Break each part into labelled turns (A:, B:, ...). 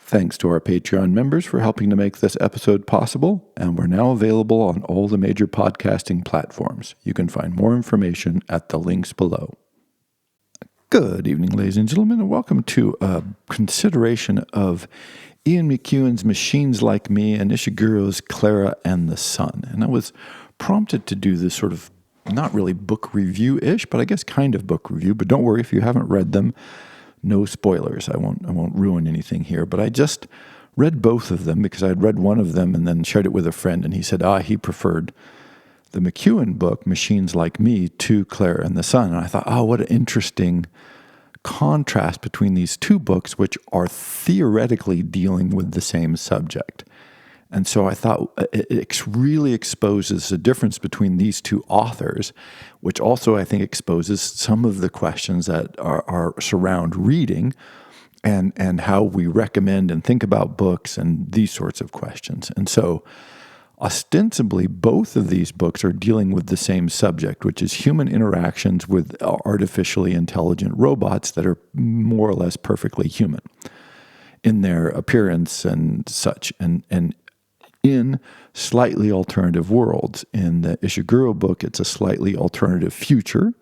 A: Thanks to our Patreon members for helping to make this episode possible, and we're now available on all the major podcasting platforms. You can find more information at the links below. Good evening, ladies and gentlemen, and welcome to a consideration of Ian McEwan's Machines Like Me and Ishiguro's Klara and the Sun. And I was prompted to do this sort of not really book review-ish, but I guess kind of book review. But don't worry, if you haven't read them, no spoilers. I won't ruin anything here. But I just read both of them because I had read one of them and then shared it with a friend, and he said, he preferred the McEwan book, Machines Like Me, to Klara and the Sun. And I thought, what an interesting contrast between these two books, which are theoretically dealing with the same subject. And so I thought it really exposes the difference between these two authors, which also I think exposes some of the questions that are surround reading and how we recommend and think about books and these sorts of questions. And so ostensibly, both of these books are dealing with the same subject, which is human interactions with artificially intelligent robots that are more or less perfectly human in their appearance and such. And in slightly alternative worlds. In the Ishiguro book, it's a slightly alternative future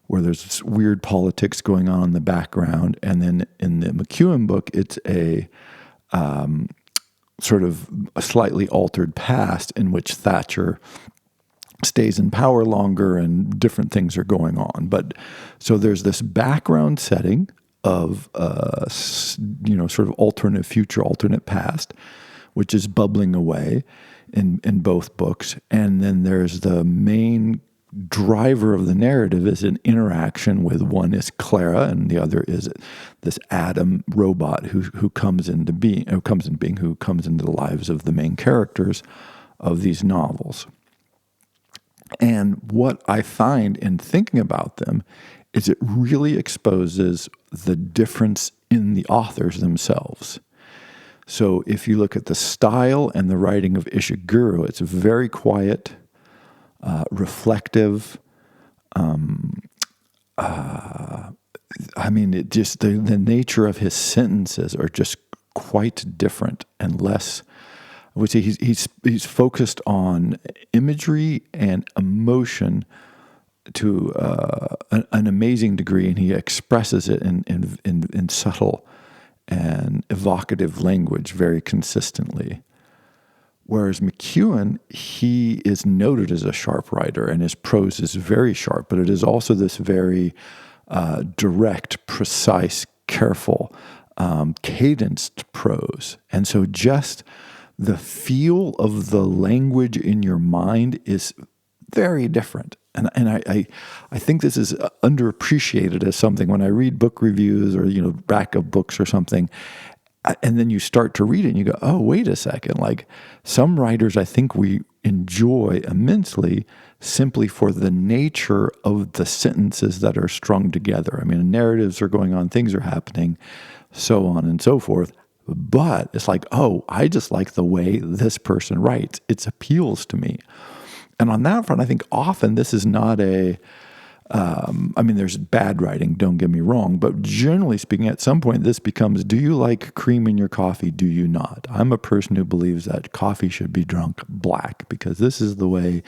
A: where there's weird politics going on in the background. And then in the McEwan book, it's a sort of a slightly altered past in which Thatcher stays in power longer and different things are going on. But so there's this background setting of, sort of alternative future, alternate past, which is bubbling away in both books. And then there's the main driver of the narrative is an interaction with one is Klara and the other is this Adam robot who comes into the lives of the main characters of these novels. And what I find in thinking about them is it really exposes the difference in the authors themselves. So if you look at the style and the writing of Ishiguro, it's very quiet, reflective. The nature of his sentences are just quite different and less. I would say he's focused on imagery and emotion to an amazing degree, and he expresses it in subtle and evocative language very consistently. Whereas McEwan, he is noted as a sharp writer, and his prose is very sharp, but it is also this very direct, precise, careful, cadenced prose. And so just the feel of the language in your mind is very different. And I think this is underappreciated as something when I read book reviews or, back of books or something, and then you start to read it and you go, wait a second. Like some writers I think we enjoy immensely simply for the nature of the sentences that are strung together. I mean, narratives are going on, things are happening, so on and so forth. But it's like, I just like the way this person writes. It appeals to me. And on that front, I think often this is not there's bad writing, don't get me wrong, but generally speaking, at some point this becomes, do you like cream in your coffee? Do you not? I'm a person who believes that coffee should be drunk black because this is the way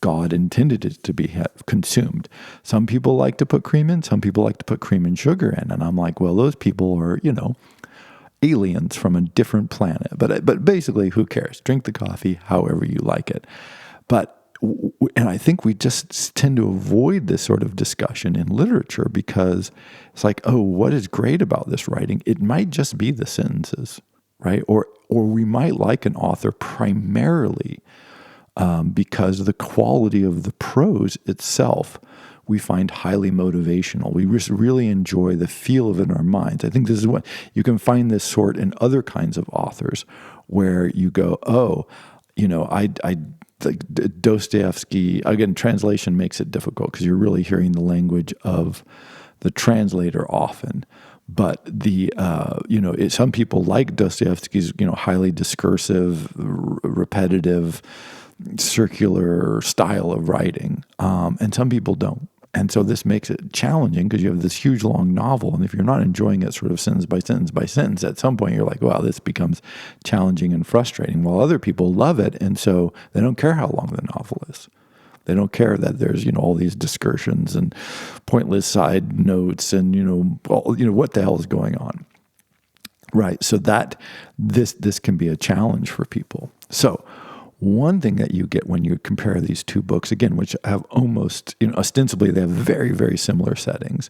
A: God intended it to be consumed. Some people like to put cream in, some people like to put cream and sugar in, and I'm like, well, those people are, aliens from a different planet. But basically, who cares? Drink the coffee however you like it. And I think we just tend to avoid this sort of discussion in literature because it's like, what is great about this writing? It might just be the sentences, right? Or we might like an author primarily because the quality of the prose itself we find highly motivational. We just really enjoy the feel of it in our minds. I think this is what you can find this sort in other kinds of authors where you go, I like Dostoevsky, again, translation makes it difficult because you're really hearing the language of the translator often. But some people like Dostoevsky's, highly discursive, repetitive, circular style of writing, and some people don't. And so this makes it challenging because you have this huge long novel. And if you're not enjoying it sort of sentence by sentence by sentence, at some point you're like, wow, this becomes challenging and frustrating. While other people love it. And so they don't care how long the novel is. They don't care that there's, all these discursions and pointless side notes and, what the hell is going on. Right. So that this can be a challenge for people. So one thing that you get when you compare these two books, again, which have almost, ostensibly they have very, very similar settings,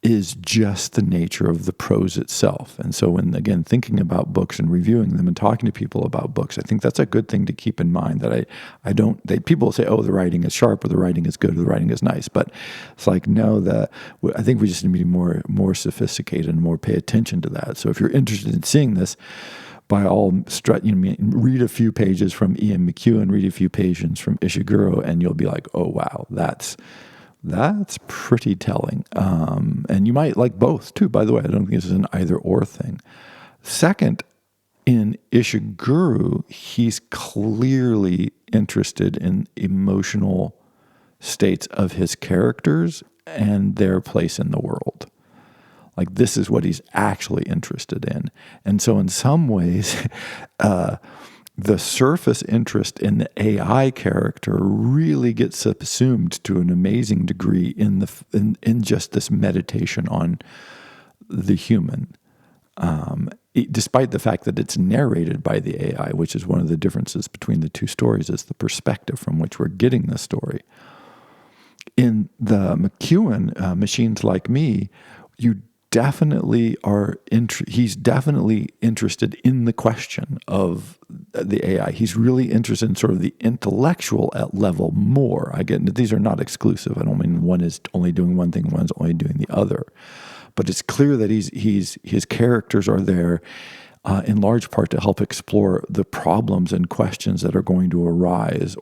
A: is just the nature of the prose itself. And so when, again, thinking about books and reviewing them and talking to people about books, I think that's a good thing to keep in mind, that people say, oh, the writing is sharp or the writing is good or the writing is nice. But it's like, no, I think we just need to be more sophisticated and more pay attention to that. So if you're interested in seeing this, by all read a few pages from Ian McEwan, read a few pages from Ishiguro, and you'll be like, oh, wow, that's pretty telling. And you might like both, too, by the way. I don't think this is an either-or thing. Second, in Ishiguro, he's clearly interested in emotional states of his characters and their place in the world. Like, this is what he's actually interested in. And so in some ways, the surface interest in the AI character really gets subsumed to an amazing degree in just this meditation on the human. Despite the fact that it's narrated by the AI, which is one of the differences between the two stories, is the perspective from which we're getting the story. In the McEwan, Machines Like Me, he's definitely interested in the question of the AI. He's really interested in sort of the intellectual level more. Again, these are not exclusive. I don't mean one is only doing one thing, one's only doing the other. But it's clear that his characters are there in large part to help explore the problems and questions that are going to arise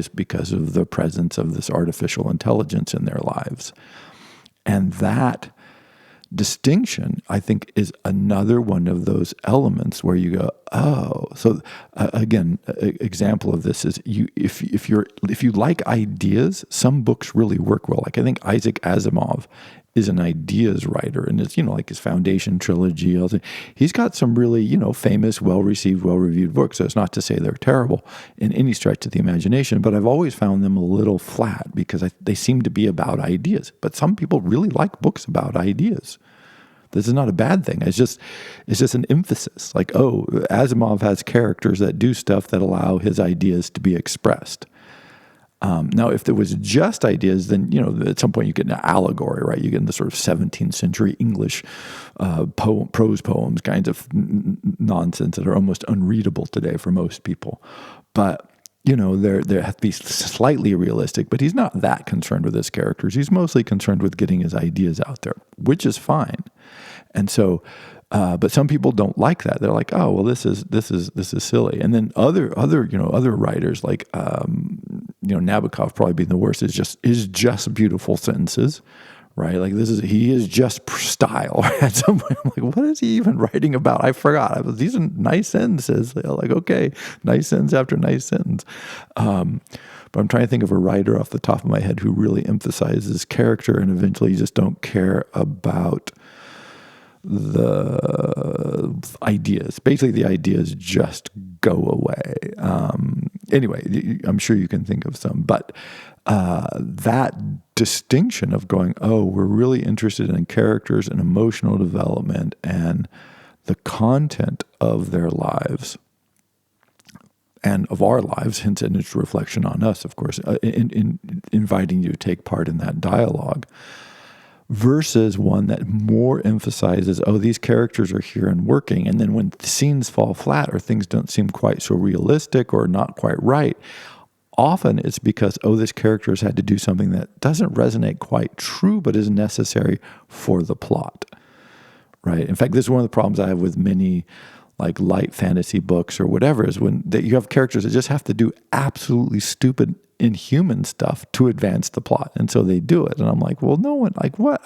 A: because of the presence of this artificial intelligence in their lives. And that distinction, I think, is another one of those elements where you go, oh. So again, example of this is if you like ideas, some books really work well. Like I think Isaac Asimov is an ideas writer, and it's like his Foundation trilogy. He's got some really famous, well-received, well-reviewed books. So it's not to say they're terrible in any stretch of the imagination, but I've always found them a little flat because they seem to be about ideas. But some people really like books about ideas. This is not a bad thing. It's just an emphasis. Like, oh, Asimov has characters that do stuff that allow his ideas to be expressed. Now, if there was just ideas, then, at some point you get an allegory, right? You get into sort of 17th century English prose poems, kinds of nonsense that are almost unreadable today for most people. But, there have to be slightly realistic, but he's not that concerned with his characters. He's mostly concerned with getting his ideas out there, which is fine. And so, but some people don't like that. They're like, oh, well, this is silly. And then other writers like, Nabokov probably being the worst is just beautiful sentences, right? Like he is just style. At some point, I'm like, what is he even writing about? I forgot. These are nice sentences. They're like, okay, nice sentence after nice sentence. But I'm trying to think of a writer off the top of my head who really emphasizes character, and eventually you just don't care about the ideas. Basically, the ideas just go away. Anyway, I'm sure you can think of some, but that distinction of going, oh, we're really interested in characters and emotional development and the content of their lives and of our lives, hence in its reflection on us, of course, in inviting you to take part in that dialogue, versus one that more emphasizes, oh, these characters are here and working. And then when the scenes fall flat or things don't seem quite so realistic or not quite right, often it's because, oh, this character has had to do something that doesn't resonate quite true, but is necessary for the plot, right? In fact, this is one of the problems I have with many like light fantasy books or whatever, is when you have characters that just have to do absolutely stupid inhuman stuff to advance the plot. And so they do it. And I'm like, well, no one, like what?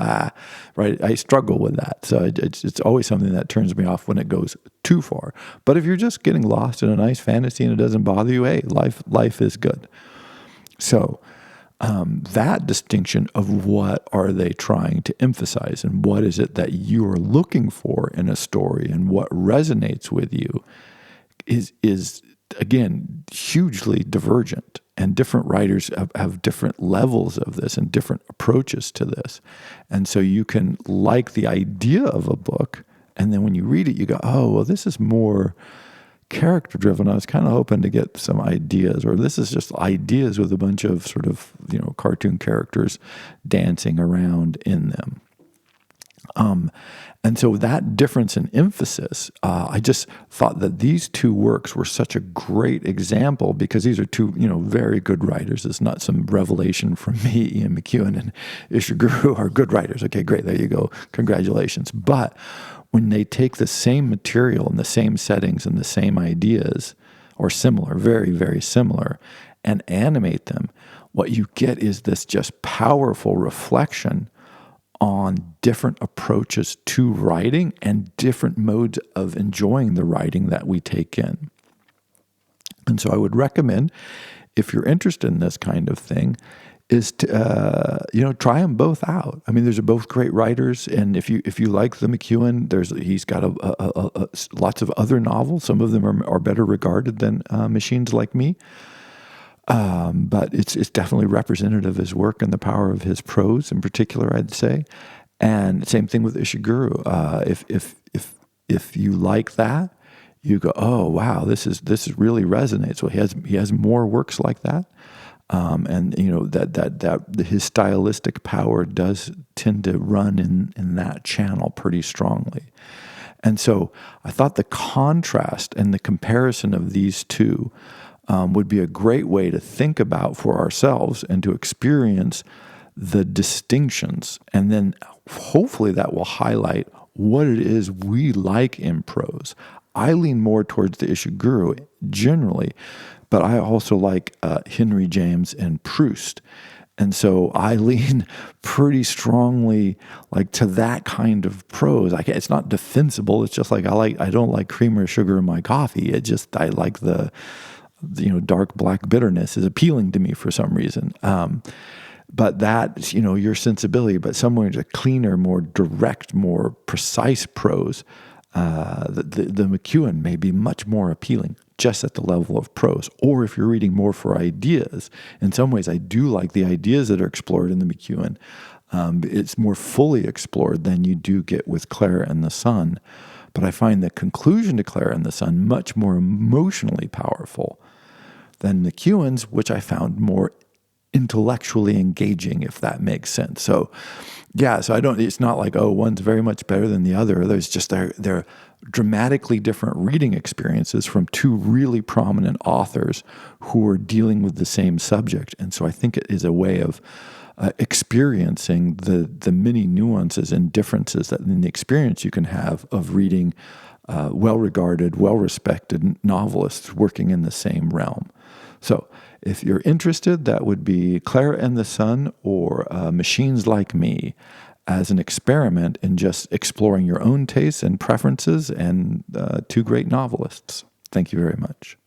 A: Right. I struggle with that. So it's always something that turns me off when it goes too far. But if you're just getting lost in a nice fantasy and it doesn't bother you, hey, life is good. So that distinction of what are they trying to emphasize and what is it that you are looking for in a story and what resonates with you is again, hugely divergent. And different writers have different levels of this and different approaches to this. And so you can like the idea of a book, and then when you read it, you go, oh, well, this is more character driven. I was kind of hoping to get some ideas, or this is just ideas with a bunch of sort of, cartoon characters dancing around in them. And so that difference in emphasis, I just thought that these two works were such a great example because these are two, very good writers. It's not some revelation from me. Ian McEwan and Ishiguro are good writers. Okay, great. There you go. Congratulations. But when they take the same material and the same settings and the same ideas, or similar, very, very similar, and animate them, what you get is this just powerful reflection on different approaches to writing and different modes of enjoying the writing that we take in. And so I would recommend, if you're interested in this kind of thing, is to try them both out. I mean, those are both great writers, and if you like the McEwan, he's got lots of other novels. Some of them are better regarded than Machines Like Me. But it's definitely representative of his work and the power of his prose in particular, I'd say. And same thing with Ishiguro. If you like that, you go, oh wow, this really resonates. Well, he has more works like that, and that his stylistic power does tend to run in that channel pretty strongly. And so I thought the contrast and the comparison of these two would be a great way to think about for ourselves and to experience the distinctions. And then hopefully that will highlight what it is we like in prose. I lean more towards the Ishiguro generally, but I also like Henry James and Proust. And so I lean pretty strongly to that kind of prose. It's not defensible. It's just I don't like cream or sugar in my coffee. I like the dark black bitterness is appealing to me for some reason. But that, your sensibility, but somewhere to cleaner, more direct, more precise prose, the McEwan may be much more appealing just at the level of prose. Or if you're reading more for ideas, in some ways I do like the ideas that are explored in the McEwan. It's more fully explored than you do get with Klara and the Sun. But I find the conclusion to Klara and the Sun much more emotionally powerful than McEwan's, which I found more intellectually engaging, if that makes sense. So, it's not like, oh, one's very much better than the other. There's just, they're dramatically different reading experiences from two really prominent authors who are dealing with the same subject. And so I think it is a way of experiencing the many nuances and differences that in the experience you can have of reading well-regarded, well-respected novelists working in the same realm. So if you're interested, that would be Klara and the Sun or Machines Like Me as an experiment in just exploring your own tastes and preferences and two great novelists. Thank you very much.